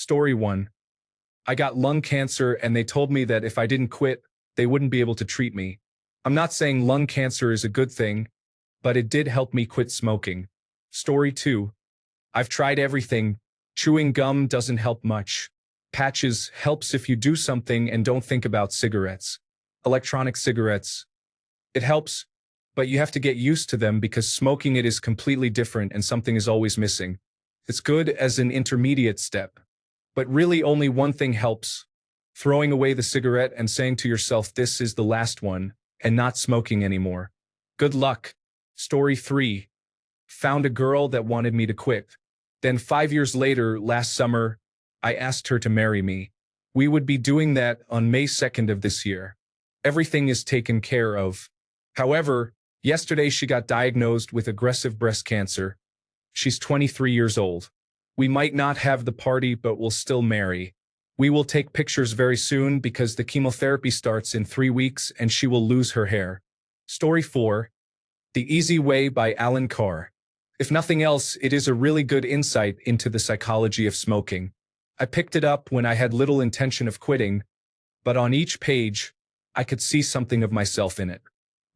Story 1. I got lung cancer and they told me that if I didn't quit, they wouldn't be able to treat me. I'm not saying lung cancer is a good thing, but it did help me quit smoking. Story 2. I've tried everything. Chewing gum doesn't help much. Patches helps if you do something and don't think about cigarettes. Electronic cigarettes. It helps, but you have to get used to them because smoking it is completely different and something is always missing. It's good as an intermediate step. But really only one thing helps. Throwing away the cigarette and saying to yourself this is the last one, and not smoking anymore. Good luck. Story 3. Found a girl that wanted me to quit. Then 5 years later, last summer, I asked her to marry me. We would be doing that on May 2nd of this year. Everything is taken care of. However, yesterday she got diagnosed with aggressive breast cancer. She's 23 years old. We might not have the party, but we'll still marry. We will take pictures very soon because the chemotherapy starts in 3 weeks and she will lose her hair. Story 4. The Easy Way by Alan Carr. If nothing else, it is a really good insight into the psychology of smoking. I picked it up when I had little intention of quitting, but on each page, I could see something of myself in it.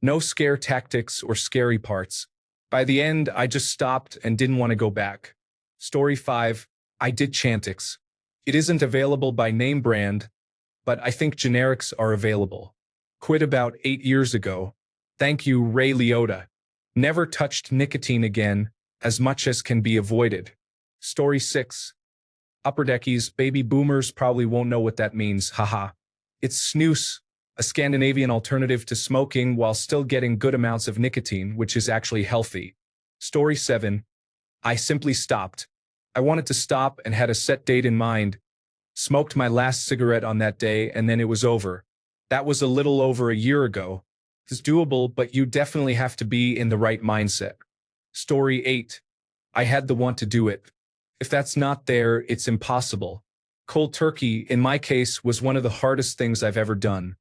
No scare tactics or scary parts. By the end, I just stopped and didn't want to go back. Story 5. I did Chantix. It isn't available by name brand, but I think generics are available. Quit about 8 years ago. Thank you, Ray Liotta. Never touched nicotine again, as much as can be avoided. Story 6. Upper Deckies, baby boomers probably won't know what that means, haha. It's snus, a Scandinavian alternative to smoking while still getting good amounts of nicotine, which is actually healthy. Story 7. I simply stopped. I wanted to stop and had a set date in mind. Smoked my last cigarette on that day and then it was over. That was a little over a year ago. It's doable, but you definitely have to be in the right mindset. Story 8. I had the want to do it. If that's not there, it's impossible. Cold turkey, in my case, was one of the hardest things I've ever done.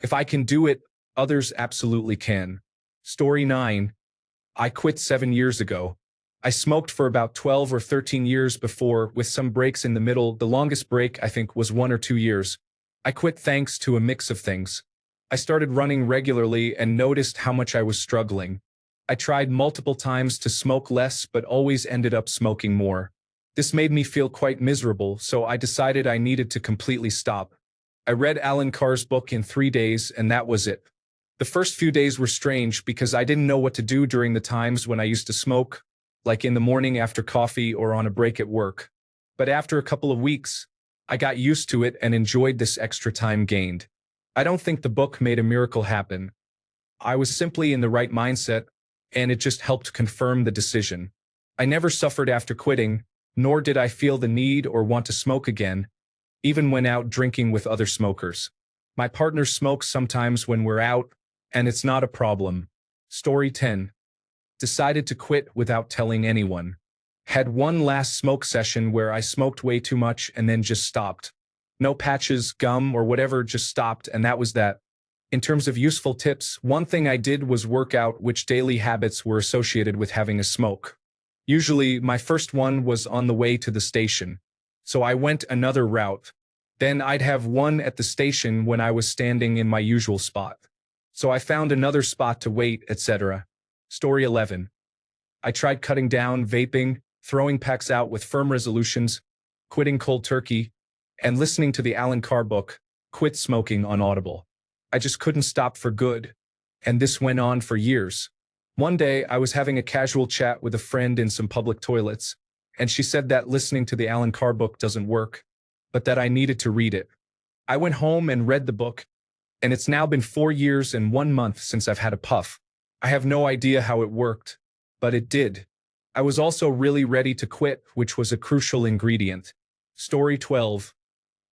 If I can do it, others absolutely can. Story 9. I quit 7 years ago. I smoked for about 12 or 13 years before, with some breaks in the middle. The longest break, I think, was 1 or 2 years. I quit thanks to a mix of things. I started running regularly and noticed how much I was struggling. I tried multiple times to smoke less but always ended up smoking more. This made me feel quite miserable, so I decided I needed to completely stop. I read Alan Carr's book in 3 days and that was it. The first few days were strange because I didn't know what to do during the times when I used to smoke, like in the morning after coffee or on a break at work. But after a couple of weeks, I got used to it and enjoyed this extra time gained. I don't think the book made a miracle happen. I was simply in the right mindset, and it just helped confirm the decision. I never suffered after quitting, nor did I feel the need or want to smoke again, even when out drinking with other smokers. My partner smokes sometimes when we're out, and it's not a problem. Story 10. Decided to quit without telling anyone. Had one last smoke session where I smoked way too much and then just stopped. No patches, gum, or whatever, just stopped, and that was that. In terms of useful tips, one thing I did was work out which daily habits were associated with having a smoke. Usually, my first one was on the way to the station, so I went another route. Then I'd have one at the station when I was standing in my usual spot. So I found another spot to wait, etc. Story 11. I tried cutting down, vaping, throwing packs out with firm resolutions, quitting cold turkey, and listening to the Alan Carr book, Quit Smoking on Audible. I just couldn't stop for good, and this went on for years. One day, I was having a casual chat with a friend in some public toilets, and she said that listening to the Alan Carr book doesn't work, but that I needed to read it. I went home and read the book, and it's now been 4 years and 1 month since I've had a puff. I have no idea how it worked, but it did. I was also really ready to quit, which was a crucial ingredient. Story 12.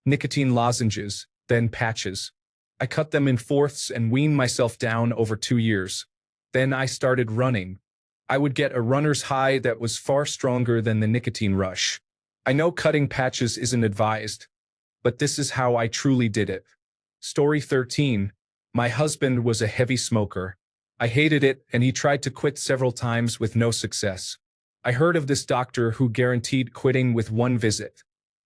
Nicotine lozenges, then patches. I cut them in fourths and weaned myself down over 2 years. Then I started running. I would get a runner's high that was far stronger than the nicotine rush. I know cutting patches isn't advised, but this is how I truly did it. Story 13. My husband was a heavy smoker. I hated it and he tried to quit several times with no success. I heard of this doctor who guaranteed quitting with 1 visit.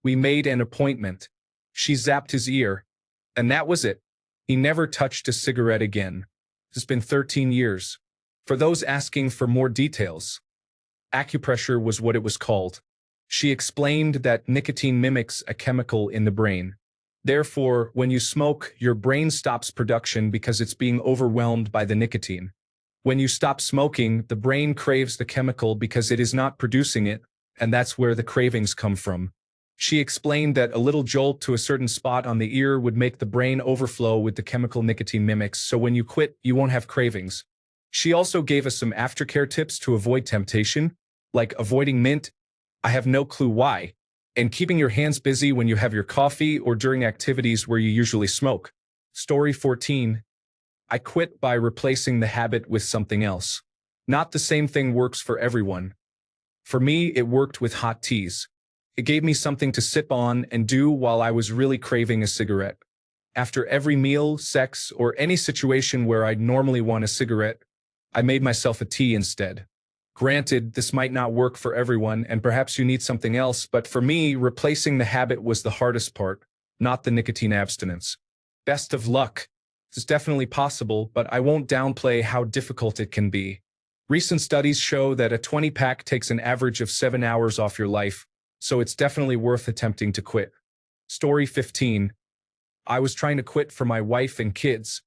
We made an appointment. She zapped his ear. And that was it. He never touched a cigarette again. It's been 13 years. For those asking for more details, acupressure was what it was called. She explained that nicotine mimics a chemical in the brain. Therefore, when you smoke, your brain stops production because it's being overwhelmed by the nicotine. When you stop smoking, the brain craves the chemical because it is not producing it, and that's where the cravings come from. She explained that a little jolt to a certain spot on the ear would make the brain overflow with the chemical nicotine mimics, so when you quit, you won't have cravings. She also gave us some aftercare tips to avoid temptation, like avoiding mint, I have no clue why, and keeping your hands busy when you have your coffee or during activities where you usually smoke. Story 14. I quit by replacing the habit with something else. Not the same thing works for everyone. For me, it worked with hot teas. It gave me something to sip on and do while I was really craving a cigarette. After every meal, sex, or any situation where I'd normally want a cigarette, I made myself a tea instead. Granted, this might not work for everyone, and perhaps you need something else, but for me, replacing the habit was the hardest part, not the nicotine abstinence. Best of luck. It's definitely possible, but I won't downplay how difficult it can be. Recent studies show that a 20-pack takes an average of 7 hours off your life, so it's definitely worth attempting to quit. Story 15. I was trying to quit for my wife and kids,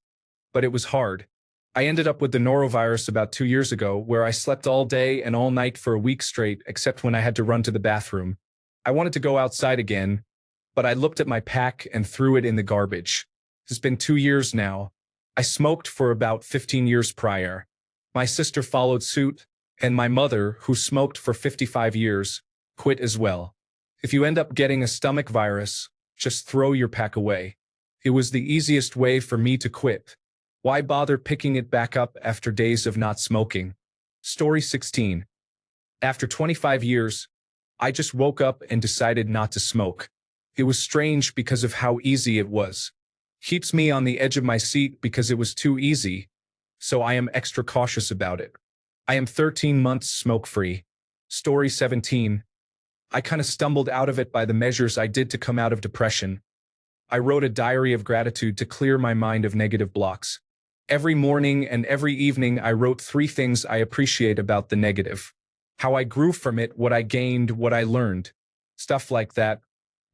but it was hard. I ended up with the norovirus about 2 years ago, where I slept all day and all night for a week straight, except when I had to run to the bathroom. I wanted to go outside again, but I looked at my pack and threw it in the garbage. It's been 2 years now. I smoked for about 15 years prior. My sister followed suit, and my mother, who smoked for 55 years, quit as well. If you end up getting a stomach virus, just throw your pack away. It was the easiest way for me to quit. Why bother picking it back up after days of not smoking? Story 16. After 25 years, I just woke up and decided not to smoke. It was strange because of how easy it was. Keeps me on the edge of my seat because it was too easy, so I am extra cautious about it. I am 13 months smoke-free. Story 17. I kind of stumbled out of it by the measures I did to come out of depression. I wrote a diary of gratitude to clear my mind of negative blocks. Every morning and every evening I wrote 3 things I appreciate about the negative. How I grew from it, what I gained, what I learned. Stuff like that.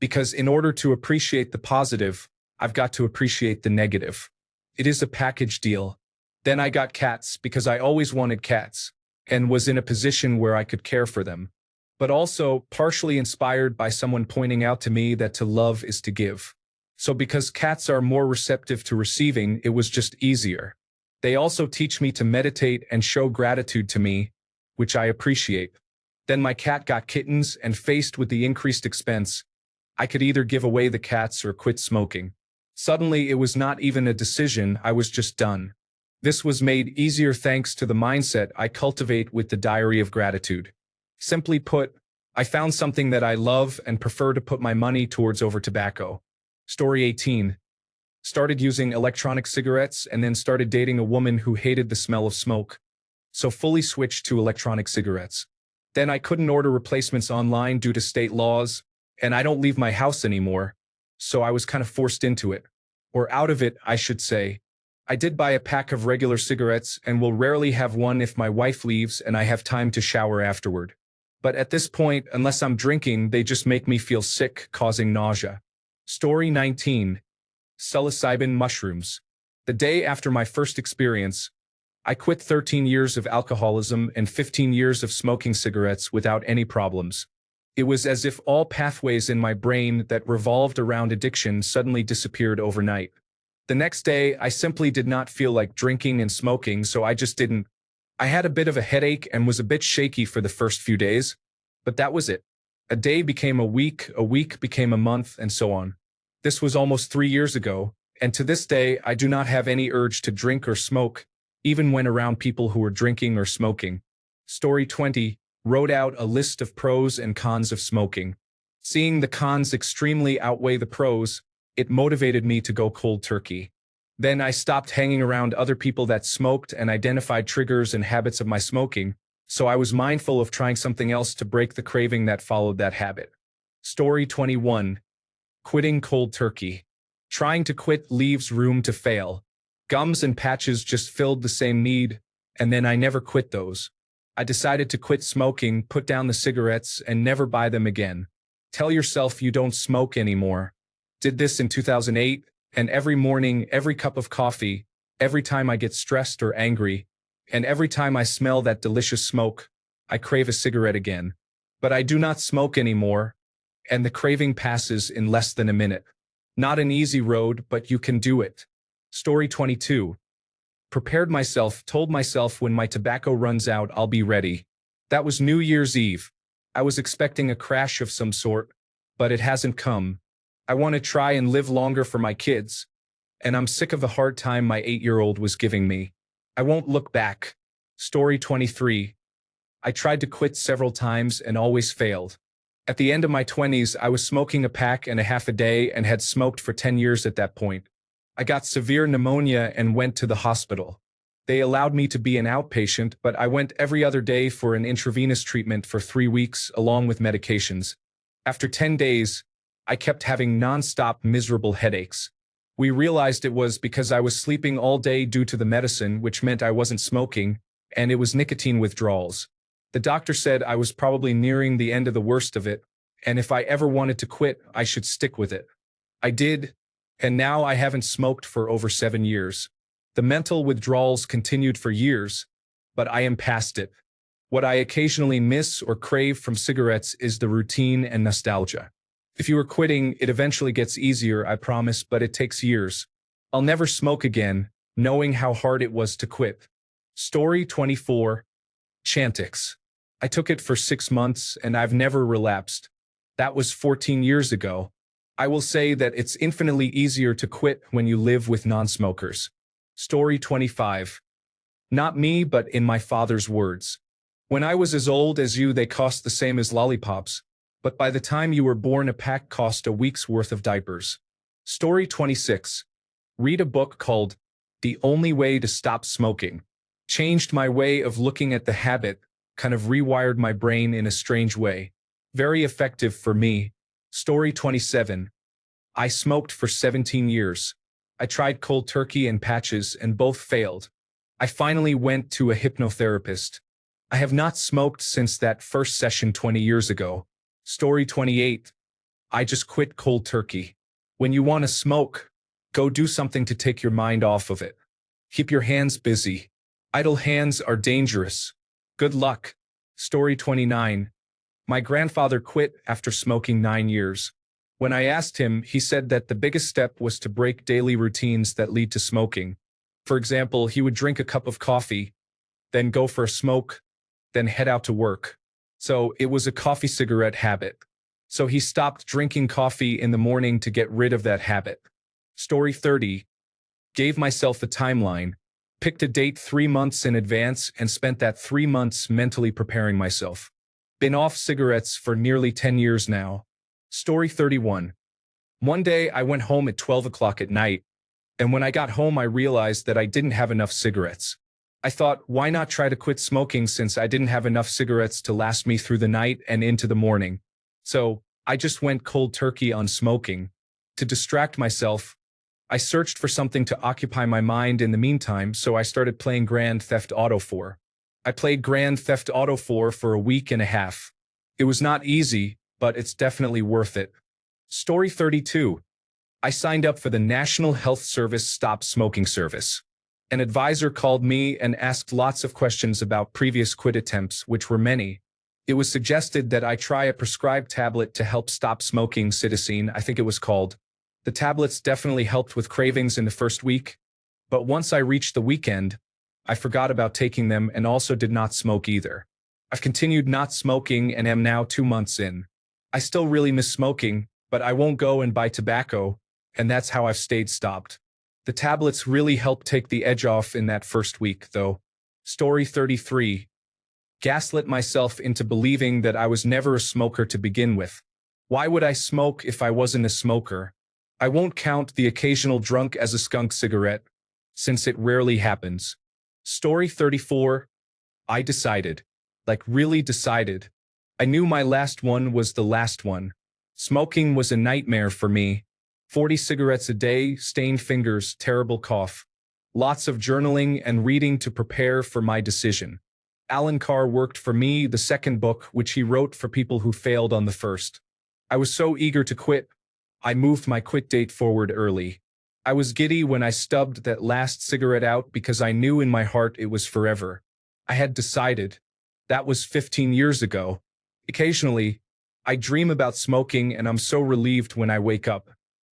Because in order to appreciate the positive, I've got to appreciate the negative. It is a package deal. Then I got cats because I always wanted cats, and was in a position where I could care for them. But also partially inspired by someone pointing out to me that to love is to give. So because cats are more receptive to receiving, it was just easier. They also teach me to meditate and show gratitude to me, which I appreciate. Then my cat got kittens, and faced with the increased expense, I could either give away the cats or quit smoking. Suddenly, it was not even a decision, I was just done. This was made easier thanks to the mindset I cultivate with the diary of gratitude. Simply put, I found something that I love and prefer to put my money towards over tobacco. Story 18. Started using electronic cigarettes and then started dating a woman who hated the smell of smoke. So fully switched to electronic cigarettes. Then I couldn't order replacements online due to state laws, and I don't leave my house anymore, so I was kind of forced into it. Or out of it, I should say. I did buy a pack of regular cigarettes and will rarely have one if my wife leaves and I have time to shower afterward. But at this point, unless I'm drinking, they just make me feel sick, causing nausea. Story 19. Psilocybin mushrooms. The day after my first experience, I quit 13 years of alcoholism and 15 years of smoking cigarettes without any problems. It was as if all pathways in my brain that revolved around addiction suddenly disappeared overnight. The next day, I simply did not feel like drinking and smoking, so I just didn't. I had a bit of a headache and was a bit shaky for the first few days, but that was it. A day became a week became a month, and so on. This was almost 3 years ago, and to this day, I do not have any urge to drink or smoke, even when around people who are drinking or smoking. Story 20. Wrote out a list of pros and cons of smoking. Seeing the cons extremely outweigh the pros, it motivated me to go cold turkey. Then I stopped hanging around other people that smoked and identified triggers and habits of my smoking, so I was mindful of trying something else to break the craving that followed that habit. Story 21. Quitting cold turkey. Trying to quit leaves room to fail. Gums and patches just filled the same need, and then I never quit those. I decided to quit smoking, put down the cigarettes, and never buy them again. Tell yourself you don't smoke anymore. Did this in 2008, and every morning, every cup of coffee, every time I get stressed or angry, and every time I smell that delicious smoke, I crave a cigarette again. But I do not smoke anymore, and the craving passes in less than a minute. Not an easy road, but you can do it. Story 22. Prepared myself, told myself when my tobacco runs out, I'll be ready. That was New Year's Eve. I was expecting a crash of some sort, but it hasn't come. I want to try and live longer for my kids, and I'm sick of the hard time my 8-year-old was giving me. I won't look back. Story 23. I tried to quit several times and always failed. At the end of my 20s, I was smoking a pack and a half a day and had smoked for 10 years at that point. I got severe pneumonia and went to the hospital. They allowed me to be an outpatient, but I went every other day for an intravenous treatment for 3 weeks along with medications. After 10 days, I kept having non-stop miserable headaches. We realized it was because I was sleeping all day due to the medicine, which meant I wasn't smoking, and it was nicotine withdrawals. The doctor said I was probably nearing the end of the worst of it, and if I ever wanted to quit, I should stick with it. I did, and now I haven't smoked for over 7 years. The mental withdrawals continued for years, but I am past it. What I occasionally miss or crave from cigarettes is the routine and nostalgia. If you are quitting, it eventually gets easier, I promise, but it takes years. I'll never smoke again, knowing how hard it was to quit. Story 24. Chantix. I took it for 6 months and I've never relapsed. That was 14 years ago. I will say that it's infinitely easier to quit when you live with non-smokers. Story 25. Not me, but in my father's words. When I was as old as you, they cost the same as lollipops, but by the time you were born, a pack cost a week's worth of diapers. Story 26. Read a book called The Only Way to Stop Smoking. Changed my way of looking at the habit, kind of rewired my brain in a strange way. Very effective for me. Story 27. I smoked for 17 years. I tried cold turkey and patches and both failed. I finally went to a hypnotherapist. I have not smoked since that first session 20 years ago. Story 28. I just quit cold turkey. When you want to smoke, go do something to take your mind off of it. Keep your hands busy. Idle hands are dangerous. Good luck. Story 29. My grandfather quit after smoking 9 years. When I asked him, he said that the biggest step was to break daily routines that lead to smoking. For example, he would drink a cup of coffee, then go for a smoke, then head out to work. So it was a coffee cigarette habit. So he stopped drinking coffee in the morning to get rid of that habit. Story 30. Gave myself a timeline. Picked a date 3 months in advance and spent that 3 months mentally preparing myself. Been off cigarettes for nearly 10 years now. Story 31. One day I went home at 12 o'clock at night, and when I got home I realized that I didn't have enough cigarettes. I thought, why not try to quit smoking since I didn't have enough cigarettes to last me through the night and into the morning. So I just went cold turkey on smoking. To distract myself, I searched for something to occupy my mind in the meantime, so I started playing Grand Theft Auto 4. I played Grand Theft Auto 4 for a week and a half. It was not easy, but it's definitely worth it. Story 32. I signed up for the National Health Service Stop Smoking Service. An advisor called me and asked lots of questions about previous quit attempts, which were many. It was suggested that I try a prescribed tablet to help stop smoking, cytosine, I think it was called. The tablets definitely helped with cravings in the first week, but once I reached the weekend, I forgot about taking them and also did not smoke either. I've continued not smoking and am now 2 months in. I still really miss smoking, but I won't go and buy tobacco, and that's how I've stayed stopped. The tablets really helped take the edge off in that first week, though. Story 33. Gaslit myself into believing that I was never a smoker to begin with. Why would I smoke if I wasn't a smoker? I won't count the occasional drunk as a skunk cigarette, since it rarely happens. Story 34. I decided. Like really decided. I knew my last one was the last one. Smoking was a nightmare for me. 40 cigarettes a day, stained fingers, terrible cough. Lots of journaling and reading to prepare for my decision. Alan Carr worked for me, the second book, which he wrote for people who failed on the first. I was so eager to quit, I moved my quit date forward early. I was giddy when I stubbed that last cigarette out because I knew in my heart it was forever. I had decided. That was 15 years ago. Occasionally, I dream about smoking and I'm so relieved when I wake up.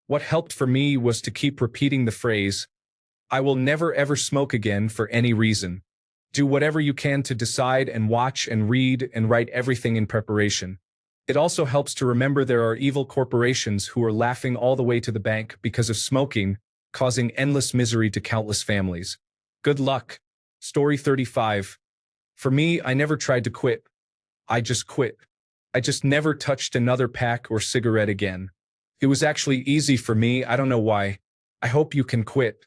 What helped for me was to keep repeating the phrase, I will never ever smoke again for any reason. Do whatever you can to decide and watch and read and write everything in preparation. It also helps to remember there are evil corporations who are laughing all the way to the bank because of smoking, causing endless misery to countless families. Good luck. Story 35. For me, I never tried to quit. I just quit. I just never touched another pack or cigarette again. It was actually easy for me, I don't know why. I hope you can quit.